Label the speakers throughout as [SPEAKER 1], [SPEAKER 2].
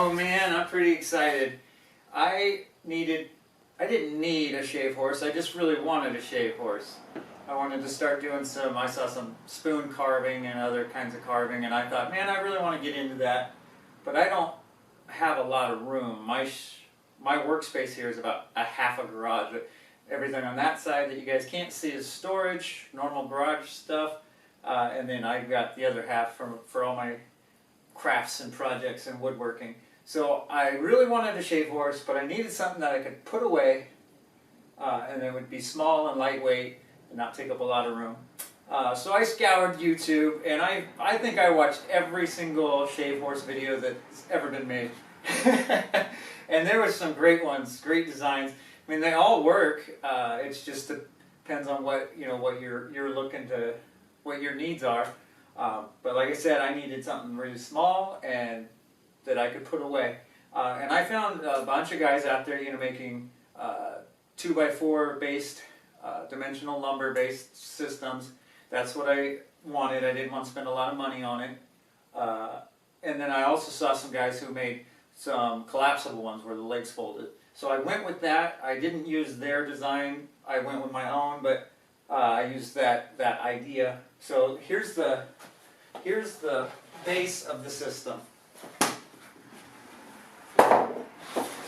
[SPEAKER 1] Oh man, I'm pretty excited. I didn't need a shave horse, I just really wanted a shave horse. I wanted to start doing I saw some spoon carving and other kinds of carving, and I thought, man, I really want to get into that. But I don't have a lot of room. My workspace here is about a half a garage. But everything on that side that you guys can't see is storage, normal garage stuff. And then I've got the other half for all my crafts and projects and woodworking. So I really wanted a shave horse, but I needed something that I could put away and it would be small and lightweight and not take up a lot of room. So I scoured YouTube, and I think I watched every single shave horse video that's ever been made. And there were some great ones, great designs. I mean, they all work. It just depends on what you're looking to, what your needs are. But like I said, I needed something really small and that I could put away. And I found a bunch of guys out there, making 2x4 based, dimensional lumber based systems. That's what I wanted. I didn't want to spend a lot of money on it. And then I also saw some guys who made some collapsible ones where the legs folded. So I went with that. I didn't use their design. I went with my own, but I used that idea. So here's the base of the system.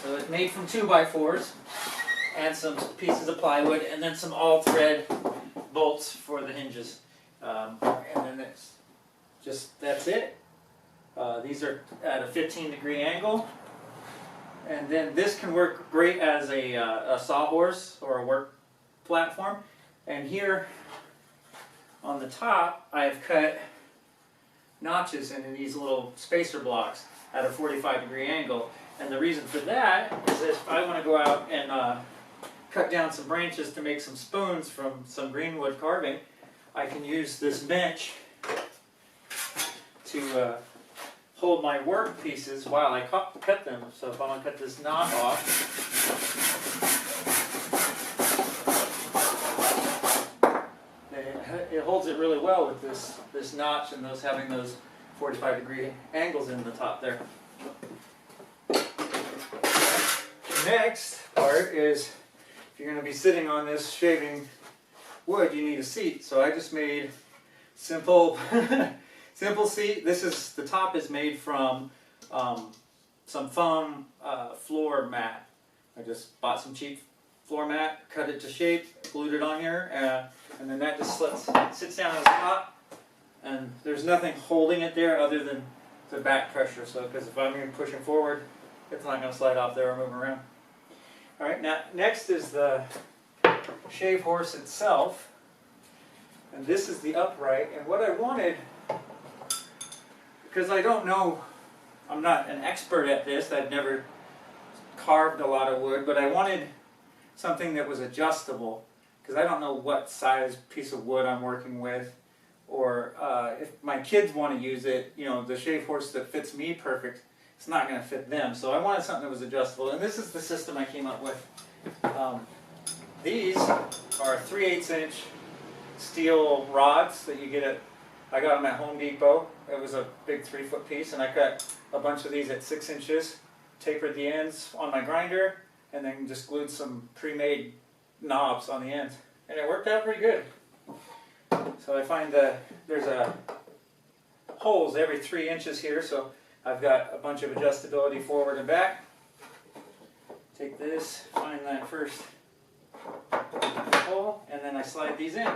[SPEAKER 1] So it's made from 2x4s and some pieces of plywood, and then some all-thread bolts for the hinges. And then that's it. These are at a 15-degree angle. And then this can work great as a sawhorse or a work platform. And here on the top, I've cut notches into these little spacer blocks at a 45-degree angle. And the reason for that is if I want to go out and cut down some branches to make some spoons from some greenwood carving, I can use this bench to hold my work pieces while I cut them. So if I want to cut this knot off, it holds it really well with this notch and having those 45-degree angles in the top there. Next part is, if you're going to be sitting on this shaving wood, you need a seat. So I just made simple seat. The top is made from some foam floor mat. I just bought some cheap floor mat, cut it to shape, glued it on here, and then that just sits down on the top. And there's nothing holding it there other than the back pressure. So because if I'm pushing forward, it's not going to slide off there or move around. All right, now next is the shave horse itself, and this is the upright. And what I wanted, because I don't know, I'm not an expert at this, I've never carved a lot of wood, but I wanted something that was adjustable, because I don't know what size piece of wood I'm working with, or if my kids want to use it, the shave horse that fits me perfect, it's not going to fit them. So I wanted something that was adjustable, and this is the system I came up with. These are 3/8" steel rods that you get I got them at Home Depot. It was a big 3-foot piece, and I cut a bunch of these at 6 inches, tapered the ends on my grinder, and then just glued some pre-made knobs on the ends. And it worked out pretty good. So I find that there's holes every 3 inches here, so I've got a bunch of adjustability forward and back. Take this, find that first hole, and then I slide these in.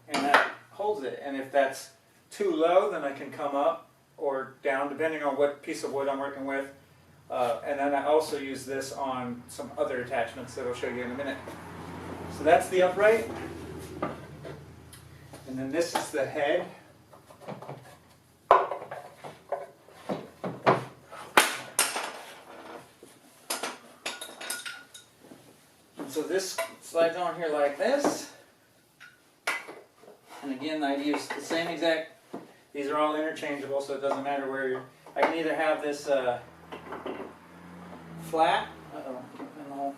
[SPEAKER 1] And that holds it. And if that's too low, then I can come up or down, depending on what piece of wood I'm working with. And then I also use this on some other attachments that I'll show you in a minute. So that's the upright. And then this is the head. So this slides on here like this, and again I use the same exact, these are all interchangeable, so it doesn't matter where you're, I can either have this flat, in the hole.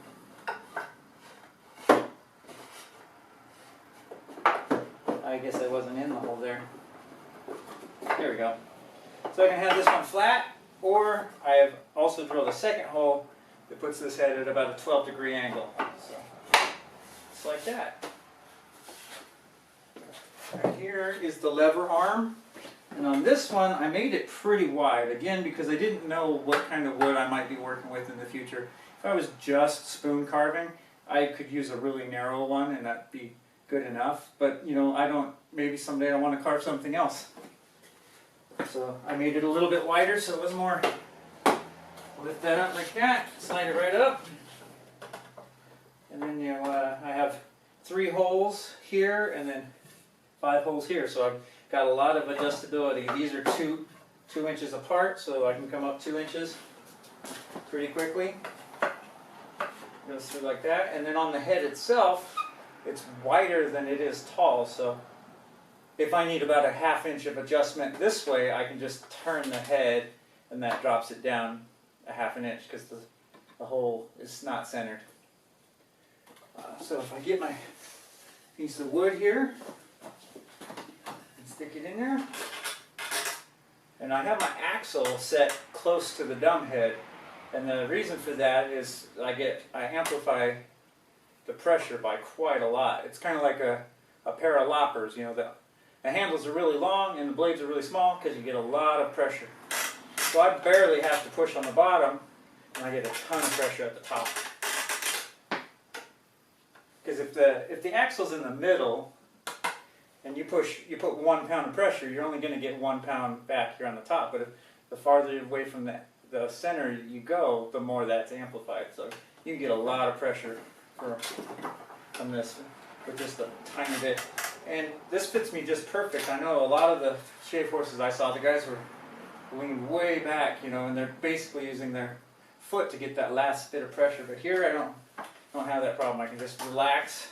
[SPEAKER 1] I guess I wasn't in the hole there. There we go. So I can have this one flat, or I have also drilled a second hole that puts this head at about a 12-degree angle. So it's like that. Right here is the lever arm. And on this one, I made it pretty wide, again, because I didn't know what kind of wood I might be working with in the future. If I was just spoon carving, I could use a really narrow one and that'd be good enough. But, you know, maybe someday I want to carve something else. So I made it a little bit wider so it was more, lift that up like that, slide it right up. And then, you know, I have 3 holes here and then 5 holes here. So I've got a lot of adjustability. These are 2 inches apart, so I can come up 2 inches pretty quickly. Goes through like that. And then on the head itself, it's wider than it is tall. So if I need about a 1/2 inch of adjustment this way, I can just turn the head and that drops it down a 1/2 inch because the hole is not centered. So if I get my piece of wood here, stick it in there, and I have my axle set close to the dumb head, and the reason for that is I amplify the pressure by quite a lot. It's kind of like a pair of loppers, you know, the handles are really long and the blades are really small because you get a lot of pressure. So I barely have to push on the bottom and I get a ton of pressure at the top. Because if the axle's in the middle and you put 1 pound of pressure, you're only going to get 1 pound back here on the top. But if the farther away from the center you go, the more that's amplified. So you can get a lot of pressure from this with just a tiny bit. And this fits me just perfect. I know a lot of the shave horses I saw, the guys were leaned way back, you know, and they're basically using their foot to get that last bit of pressure. But here I don't have that problem. I can just relax.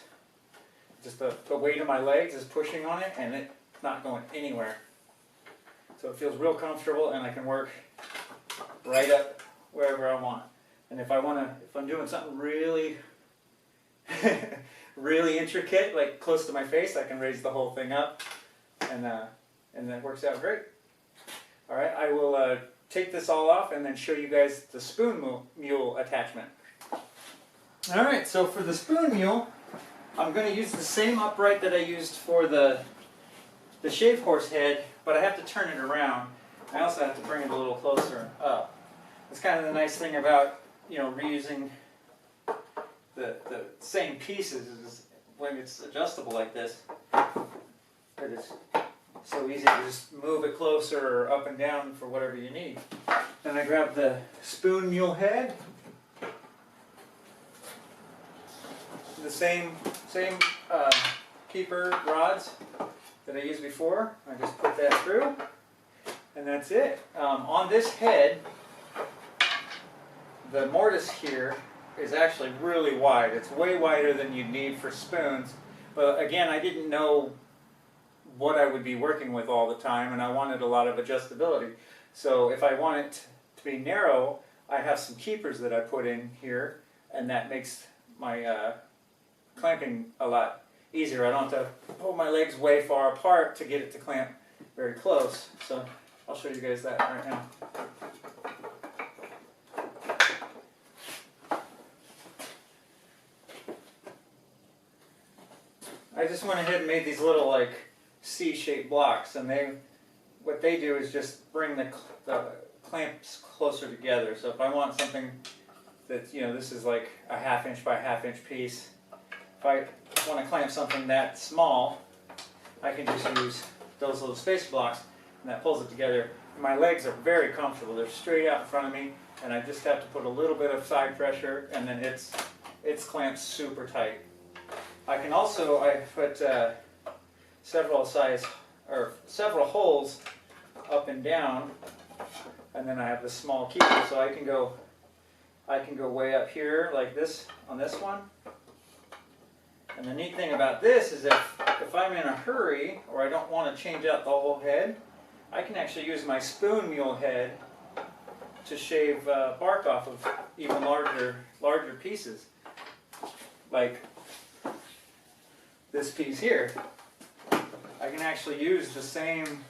[SPEAKER 1] Just the weight of my legs is pushing on it and it's not going anywhere. So it feels real comfortable and I can work right up wherever I want. And if I'm doing something really, really intricate, like close to my face, I can raise the whole thing up and that works out great. Alright, I will take this all off and then show you guys the spoon mule attachment. Alright, so for the spoon mule, I'm going to use the same upright that I used for the shave horse head, but I have to turn it around. I also have to bring it a little closer up. That's kind of the nice thing about, you know, reusing the same pieces is when it's adjustable like this, that it's so easy to just move it closer or up and down for whatever you need. Then I grab the spoon mule head. The same keeper rods that I used before. I just put that through, and that's it. On this head, the mortise here is actually really wide. It's way wider than you'd need for spoons. But again, I didn't know what I would be working with all the time, and I wanted a lot of adjustability. So if I want it to be narrow, I have some keepers that I put in here, and that makes my clamping a lot easier. I don't have to pull my legs way far apart to get it to clamp very close. So I'll show you guys that right now. I just went ahead and made these little like C-shaped blocks, and what they do is just bring the clamps closer together. So if I want something that, you know, this is like a 1/2 inch by 1/2 inch piece. If I want to clamp something that small, I can just use those little space blocks, and that pulls it together. My legs are very comfortable. They're straight out in front of me, and I just have to put a little bit of side pressure, and then it's clamped super tight. I put several holes up and down, and then I have the small keeper, so I can go way up here like this on this one. And the neat thing about this is if I'm in a hurry or I don't want to change out the whole head, I can actually use my spoon mule head to shave bark off of even larger pieces, like this piece here. I can actually use the same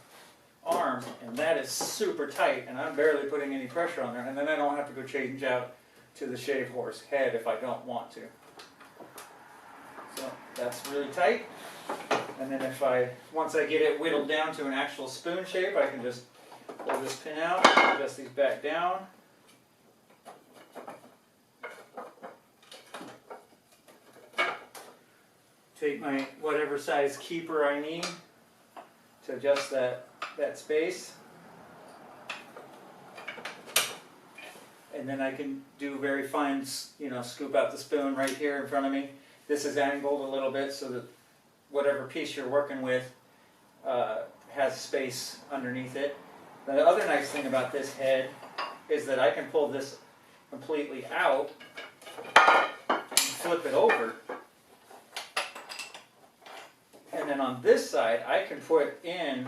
[SPEAKER 1] arm, and that is super tight, and I'm barely putting any pressure on there, and then I don't have to go change out to the shave horse head if I don't want to. So that's really tight. And then once I get it whittled down to an actual spoon shape, I can just pull this pin out, adjust these back down. Take my whatever size keeper I need to adjust that space. And then I can do very fine, scoop out the spoon right here in front of me. This is angled a little bit so that whatever piece you're working with has space underneath it. The other nice thing about this head is that I can pull this completely out and flip it over. And then on this side, I can put in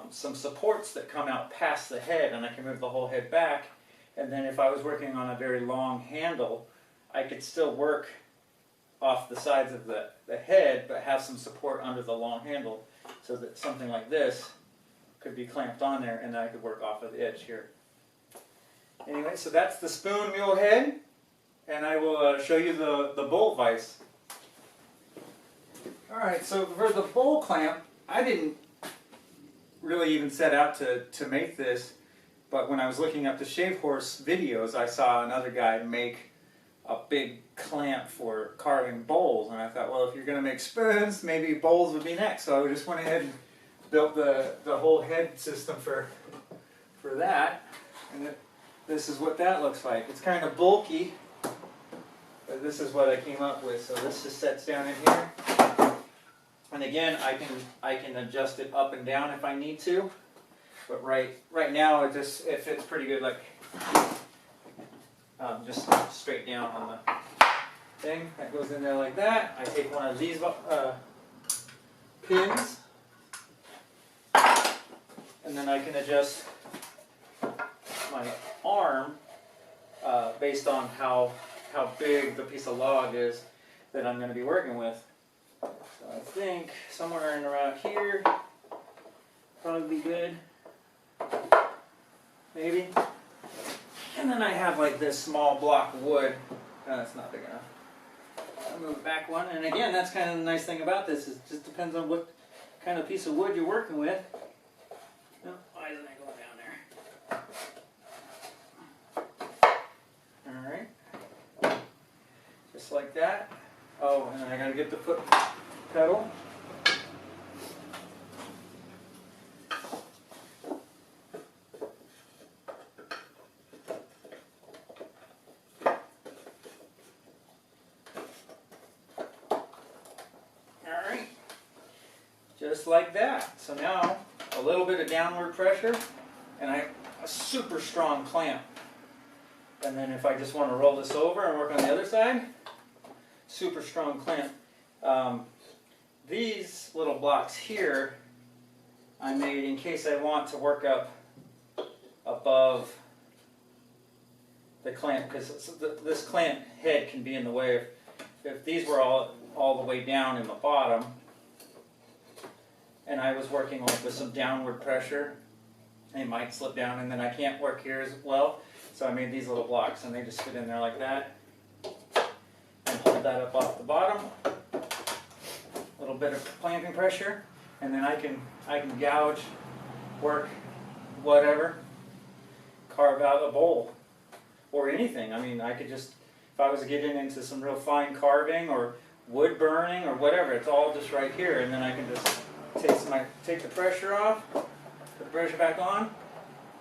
[SPEAKER 1] some supports that come out past the head, and I can move the whole head back. And then if I was working on a very long handle, I could still work off the sides of the head, but have some support under the long handle, so that something like this could be clamped on there, and then I could work off of the edge here. Anyway, so that's the spoon mule head, and I will show you the bowl vise. Alright, so for the bowl clamp, I didn't really even set out to make this, but when I was looking up the shave horse videos, I saw another guy make a big clamp for carving bowls, and I thought, well, if you're going to make spoons, maybe bowls would be next. So I just went ahead and built the whole head system for that, and this is what that looks like. It's kind of bulky, but this is what I came up with. So this just sets down in here. And again, I can adjust it up and down if I need to, but right now it fits pretty good, like just straight down on the thing. That goes in there like that. I take one of these pins, and then I can adjust my arm based on how big the piece of log is that I'm going to be working with. So I think somewhere in around here probably be good, maybe. And then I have like this small block of wood. No, that's not big enough. I'll move back one, and again, that's kind of the nice thing about this. Is it just depends on what kind of piece of wood you're working with. Oh, why isn't it going down there? All right, just like that. Oh, and then I gotta get the foot pedal. Alright, just like that. So now a little bit of downward pressure and a super strong clamp. And then if I just want to roll this over and work on the other side, super strong clamp. These little blocks here I made in case I want to work up above the clamp, because this clamp head can be in the way. If these were all the way down in the bottom and I was working like with some downward pressure, they might slip down, and then I can't work here as well. So I made these little blocks, and they just fit in there like that. And hold that up off the bottom. A little bit of clamping pressure, and then I can gouge, work, whatever, carve out a bowl or anything. I mean, I could just, if I was getting into some real fine carving or wood burning or whatever, it's all just right here, and then I can just take the pressure off, put the pressure back on,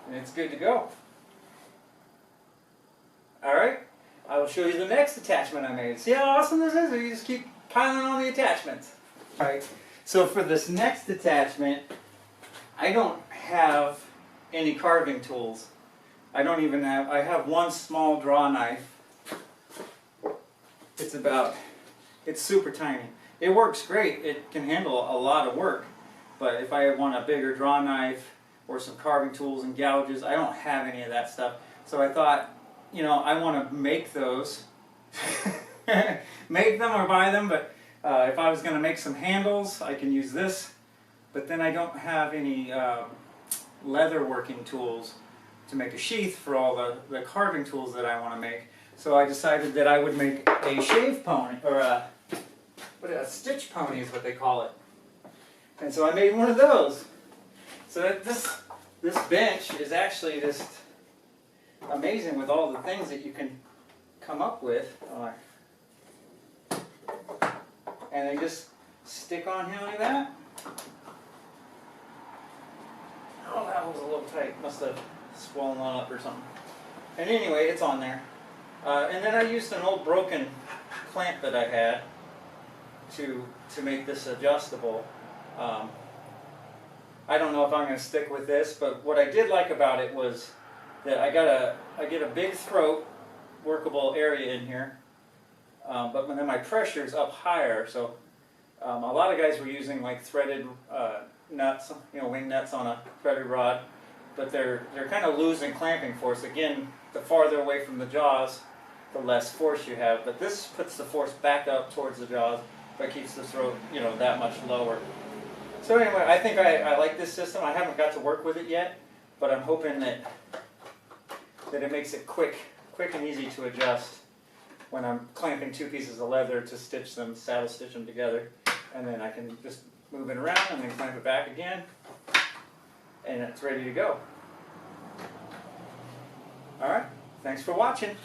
[SPEAKER 1] and it's good to go. All right. I will show you the next attachment I made. See how awesome this is? You just keep piling on the attachments. Alright, so for this next attachment, I don't have any carving tools. I have one small draw knife. It's super tiny. It works great. It can handle a lot of work. But if I want a bigger draw knife or some carving tools and gouges, I don't have any of that stuff. So I thought, I want to make those. Make them or buy them, but if I was going to make some handles, I can use this but then I don't have any leather working tools to make a sheath for all the carving tools that I want to make. So I decided that I would make a shave pony, or a stitch pony is what they call it. And so I made one of those. So this bench is actually just amazing with all the things that you can come up with. And they just stick on here like that. Oh, that was a little tight. Must have swollen up or something. And anyway, it's on there. And then I used an old broken clamp that I had to make this adjustable. I don't know if I'm going to stick with this, but what I did like about it was that I get a big throat, workable area in here, but then my pressure's up higher. So a lot of guys were using like threaded nuts, wing nuts on a threaded rod, but they're kind of losing clamping force. Again, the farther away from the jaws, the less force you have. But this puts the force back up towards the jaws, but keeps the throat, that much lower. So anyway, I think I like this system. I haven't got to work with it yet, but I'm hoping that it makes it quick and easy to adjust when I'm clamping two pieces of leather to stitch them, saddle stitch them together, and then I can just move it around and then clamp it back again, and it's ready to go. All right, thanks for watching.